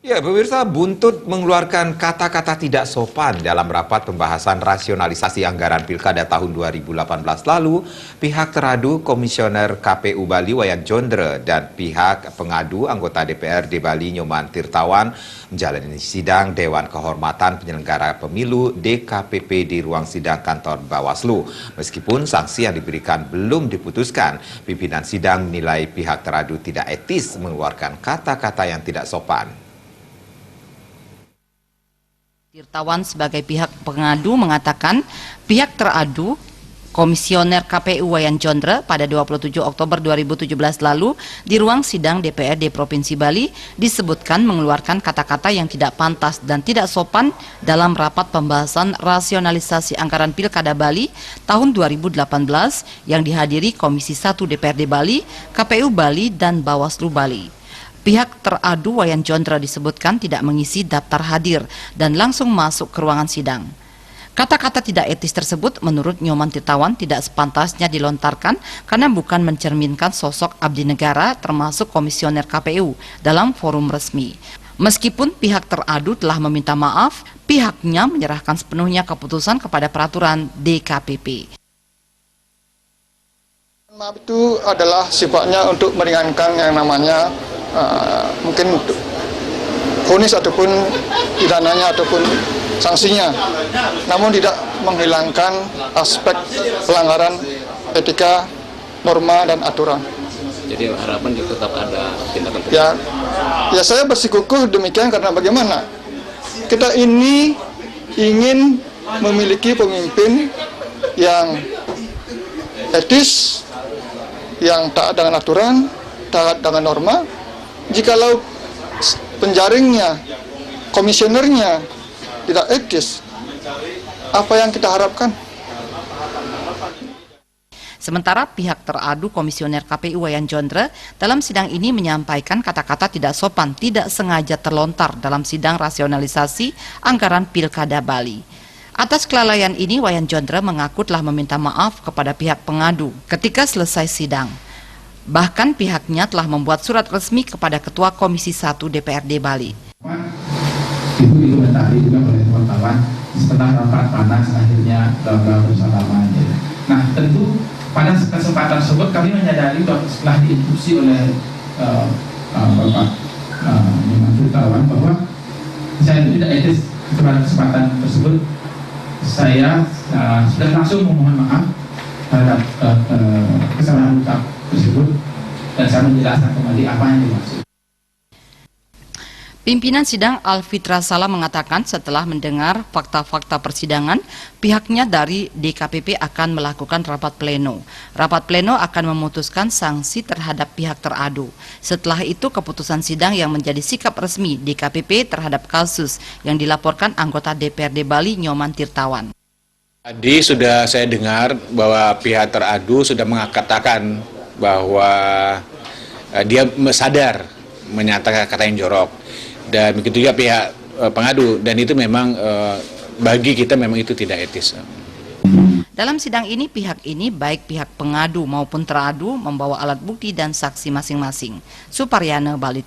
Ya, pemirsa, buntut mengeluarkan kata-kata tidak sopan dalam rapat pembahasan rasionalisasi anggaran Pilkada tahun 2018 lalu, pihak teradu Komisioner KPU Bali Wayan Jondre dan pihak pengadu anggota DPRD Bali Nyoman Tirtawan menjalani sidang Dewan Kehormatan Penyelenggara Pemilu DKPP di ruang sidang kantor Bawaslu. Meskipun sanksi yang diberikan belum diputuskan, pimpinan sidang menilai pihak teradu tidak etis mengeluarkan kata-kata yang tidak sopan. Tirtawan sebagai pihak pengadu mengatakan pihak teradu Komisioner KPU Wayan Jondre pada 27 Oktober 2017 lalu di ruang sidang DPRD Provinsi Bali disebutkan mengeluarkan kata-kata yang tidak pantas dan tidak sopan dalam rapat pembahasan rasionalisasi anggaran Pilkada Bali tahun 2018 yang dihadiri Komisi 1 DPRD Bali, KPU Bali, dan Bawaslu Bali. Pihak teradu Wayan Jondre disebutkan tidak mengisi daftar hadir dan langsung masuk ke ruangan sidang. Kata-kata tidak etis tersebut menurut Nyoman Tirtawan tidak sepantasnya dilontarkan karena bukan mencerminkan sosok abdi negara termasuk komisioner KPU dalam forum resmi. Meskipun pihak teradu telah meminta maaf, pihaknya menyerahkan sepenuhnya keputusan kepada peraturan DKPP. Maaf itu adalah sifatnya untuk meringankan yang namanya mungkin vonis ataupun pidananya ataupun sanksinya, namun tidak menghilangkan aspek pelanggaran etika, norma, dan aturan. Jadi harapan tetap ada tindakan. Ya saya bersikukuh demikian karena bagaimana? Kita ini ingin memiliki pemimpin yang etis, yang taat dengan aturan, taat dengan norma. Jikalau penjaringnya, komisionernya tidak etis, apa yang kita harapkan? Sementara pihak teradu Komisioner KPU Wayan Jondre dalam sidang ini menyampaikan kata-kata tidak sopan tidak sengaja terlontar dalam sidang rasionalisasi anggaran Pilkada Bali. Atas kelalaian ini, Wayan Jondre mengaku telah meminta maaf kepada pihak pengadu ketika selesai sidang. Bahkan pihaknya telah membuat surat resmi kepada Ketua Komisi 1 DPRD Bali. Itu dikomentari juga oleh wartawan setelah rapat panas akhirnya bersama-sama. Nah, tentu pada kesempatan tersebut kami menyadari bahwa setelah diinstruksi oleh Bapak Nyoman Tirtawan bahwa saya tidak etis pada kesempatan tersebut. Saya sudah langsung memohon maaf terhadap kesalahan ucap tersebut dan saya menjelaskan kembali apa yang dimaksud. Pimpinan sidang Alfitra Salah mengatakan setelah mendengar fakta-fakta persidangan, pihaknya dari DKPP akan melakukan rapat pleno. Rapat pleno akan memutuskan sanksi terhadap pihak teradu. Setelah itu keputusan sidang yang menjadi sikap resmi DKPP terhadap kasus yang dilaporkan anggota DPRD Bali Nyoman Tirtawan. Tadi sudah saya dengar bahwa pihak teradu sudah mengatakan bahwa dia sadar menyatakan kata yang jorok. Dan begitu juga pihak pengadu, dan itu memang bagi kita memang itu tidak etis. Dalam sidang ini pihak ini baik pihak pengadu maupun teradu membawa alat bukti dan saksi masing-masing. Suparyana, Bali.